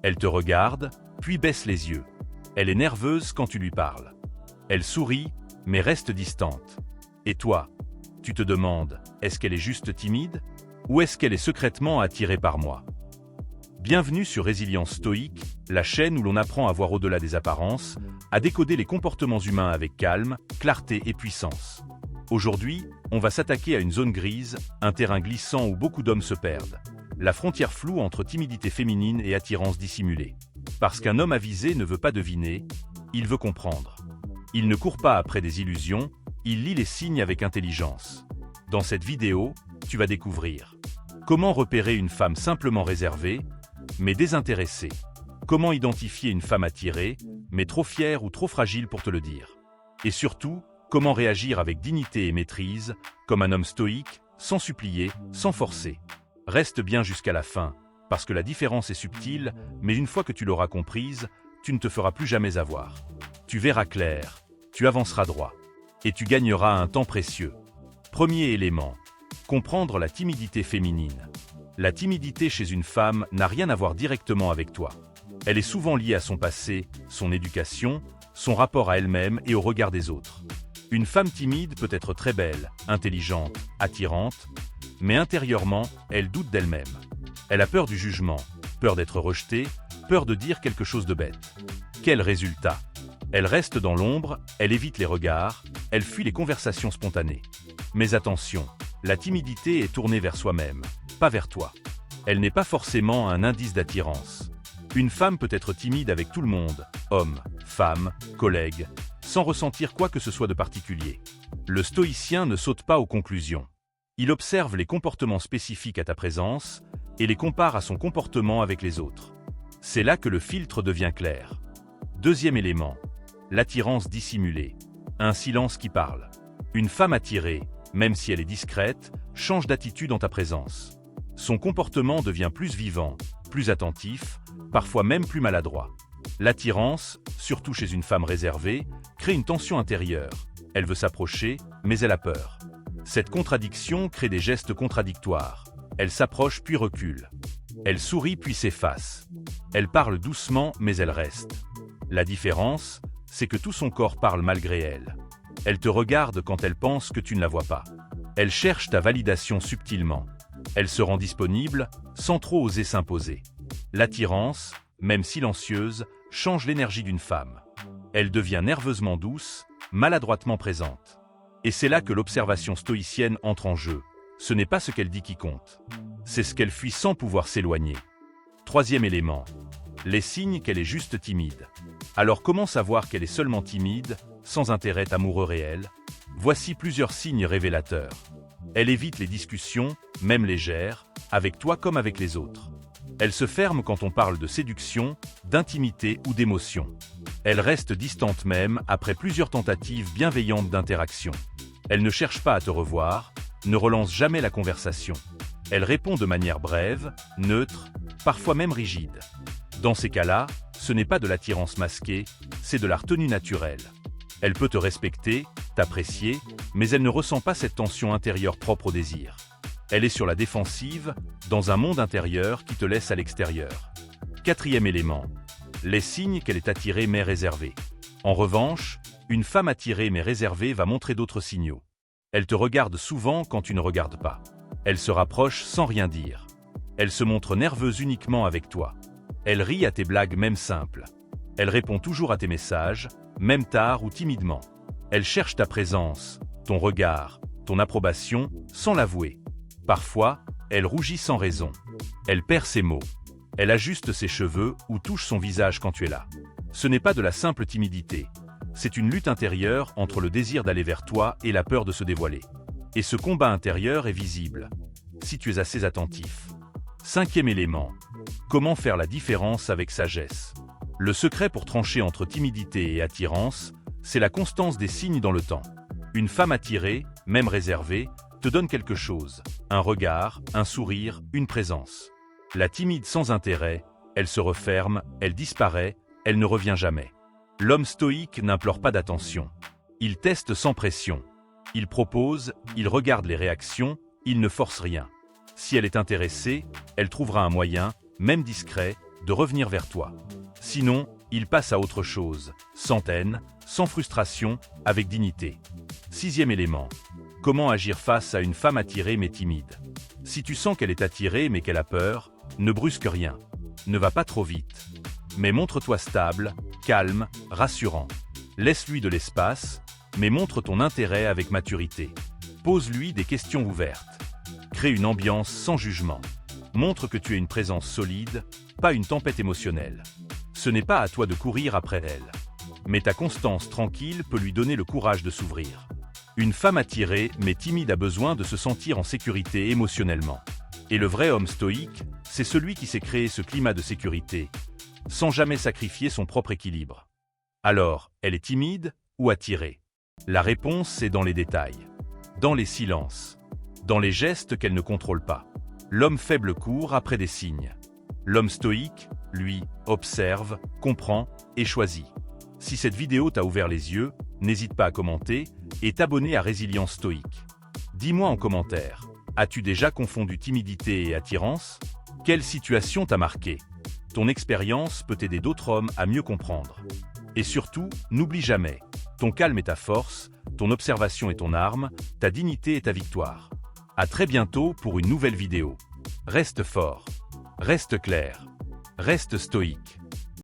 Elle te regarde, puis baisse les yeux. Elle est nerveuse quand tu lui parles. Elle sourit, mais reste distante. Et toi, tu te demandes, est-ce qu'elle est juste timide? Ou est-ce qu'elle est secrètement attirée par moi? Bienvenue sur Résilience Stoïque, la chaîne où l'on apprend à voir au-delà des apparences, à décoder les comportements humains avec calme, clarté et puissance. Aujourd'hui, on va s'attaquer à une zone grise, un terrain glissant où beaucoup d'hommes se perdent. La frontière floue entre timidité féminine et attirance dissimulée. Parce qu'un homme avisé ne veut pas deviner, il veut comprendre. Il ne court pas après des illusions, il lit les signes avec intelligence. Dans cette vidéo, tu vas découvrir comment repérer une femme simplement réservée, mais désintéressée. Comment identifier une femme attirée, mais trop fière ou trop fragile pour te le dire. Et surtout, comment réagir avec dignité et maîtrise, comme un homme stoïque, sans supplier, sans forcer. Reste bien jusqu'à la fin, parce que la différence est subtile, mais une fois que tu l'auras comprise, tu ne te feras plus jamais avoir. Tu verras clair, tu avanceras droit, et tu gagneras un temps précieux. Premier élément, comprendre la timidité féminine. La timidité chez une femme n'a rien à voir directement avec toi. Elle est souvent liée à son passé, son éducation, son rapport à elle-même et au regard des autres. Une femme timide peut être très belle, intelligente, attirante, mais intérieurement, elle doute d'elle-même. Elle a peur du jugement, peur d'être rejetée, peur de dire quelque chose de bête. Quel résultat? Elle reste dans l'ombre, elle évite les regards, elle fuit les conversations spontanées. Mais attention, la timidité est tournée vers soi-même, pas vers toi. Elle n'est pas forcément un indice d'attirance. Une femme peut être timide avec tout le monde, homme, femme, collègue, sans ressentir quoi que ce soit de particulier. Le stoïcien ne saute pas aux conclusions. Il observe les comportements spécifiques à ta présence et les compare à son comportement avec les autres. C'est là que le filtre devient clair. Deuxième élément, l'attirance dissimulée. Un silence qui parle. Une femme attirée, même si elle est discrète, change d'attitude en ta présence. Son comportement devient plus vivant, plus attentif, parfois même plus maladroit. L'attirance, surtout chez une femme réservée, crée une tension intérieure. Elle veut s'approcher, mais elle a peur. Cette contradiction crée des gestes contradictoires. Elle s'approche puis recule. Elle sourit puis s'efface. Elle parle doucement, mais elle reste. La différence, c'est que tout son corps parle malgré elle. Elle te regarde quand elle pense que tu ne la vois pas. Elle cherche ta validation subtilement. Elle se rend disponible, sans trop oser s'imposer. L'attirance, même silencieuse, change l'énergie d'une femme. Elle devient nerveusement douce, maladroitement présente. Et c'est là que l'observation stoïcienne entre en jeu. Ce n'est pas ce qu'elle dit qui compte. C'est ce qu'elle fuit sans pouvoir s'éloigner. Troisième élément, les signes qu'elle est juste timide. Alors comment savoir qu'elle est seulement timide, sans intérêt amoureux réel? Voici plusieurs signes révélateurs. Elle évite les discussions, même légères, avec toi comme avec les autres. Elle se ferme quand on parle de séduction, d'intimité ou d'émotion. Elle reste distante même après plusieurs tentatives bienveillantes d'interaction. Elle ne cherche pas à te revoir, ne relance jamais la conversation. Elle répond de manière brève, neutre, parfois même rigide. Dans ces cas-là, ce n'est pas de l'attirance masquée, c'est de la retenue naturelle. Elle peut te respecter, t'apprécier, mais elle ne ressent pas cette tension intérieure propre au désir. Elle est sur la défensive, dans un monde intérieur qui te laisse à l'extérieur. Quatrième élément, les signes qu'elle est attirée mais réservée. En revanche, une femme attirée mais réservée va montrer d'autres signaux. Elle te regarde souvent quand tu ne regardes pas. Elle se rapproche sans rien dire. Elle se montre nerveuse uniquement avec toi. Elle rit à tes blagues même simples. Elle répond toujours à tes messages, même tard ou timidement. Elle cherche ta présence, ton regard, ton approbation, sans l'avouer. Parfois, elle rougit sans raison. Elle perd ses mots. Elle ajuste ses cheveux ou touche son visage quand tu es là. Ce n'est pas de la simple timidité. C'est une lutte intérieure entre le désir d'aller vers toi et la peur de se dévoiler. Et ce combat intérieur est visible, si tu es assez attentif. Cinquième élément, comment faire la différence avec sagesse? Le secret pour trancher entre timidité et attirance, c'est la constance des signes dans le temps. Une femme attirée, même réservée, te donne quelque chose, un regard, un sourire, une présence. La timide sans intérêt, elle se referme, elle disparaît, elle ne revient jamais. L'homme stoïque n'implore pas d'attention. Il teste sans pression. Il propose, il regarde les réactions, il ne force rien. Si elle est intéressée, elle trouvera un moyen, même discret, de revenir vers toi. Sinon, il passe à autre chose, sans haine, sans frustration, avec dignité. 6e élément. Comment agir face à une femme attirée mais timide? Si tu sens qu'elle est attirée mais qu'elle a peur, ne brusque rien. Ne va pas trop vite. Mais montre-toi stable, calme, rassurant. Laisse-lui de l'espace, mais montre ton intérêt avec maturité. Pose-lui des questions ouvertes. Crée une ambiance sans jugement. Montre que tu es une présence solide, pas une tempête émotionnelle. Ce n'est pas à toi de courir après elle. Mais ta constance tranquille peut lui donner le courage de s'ouvrir. Une femme attirée mais timide a besoin de se sentir en sécurité émotionnellement. Et le vrai homme stoïque, c'est celui qui sait créer ce climat de sécurité, sans jamais sacrifier son propre équilibre. Alors, elle est timide ou attirée? La réponse, c'est dans les détails. Dans les silences. Dans les gestes qu'elle ne contrôle pas. L'homme faible court après des signes. L'homme stoïque, lui, observe, comprend et choisit. Si cette vidéo t'a ouvert les yeux, n'hésite pas à commenter et t'abonner à Résilience Stoïque. Dis-moi en commentaire, as-tu déjà confondu timidité et attirance? Quelle situation t'a marqué? Ton expérience peut aider d'autres hommes à mieux comprendre. Et surtout, n'oublie jamais, ton calme est ta force, ton observation est ton arme, ta dignité est ta victoire. À très bientôt pour une nouvelle vidéo. Reste fort, reste clair, reste stoïque.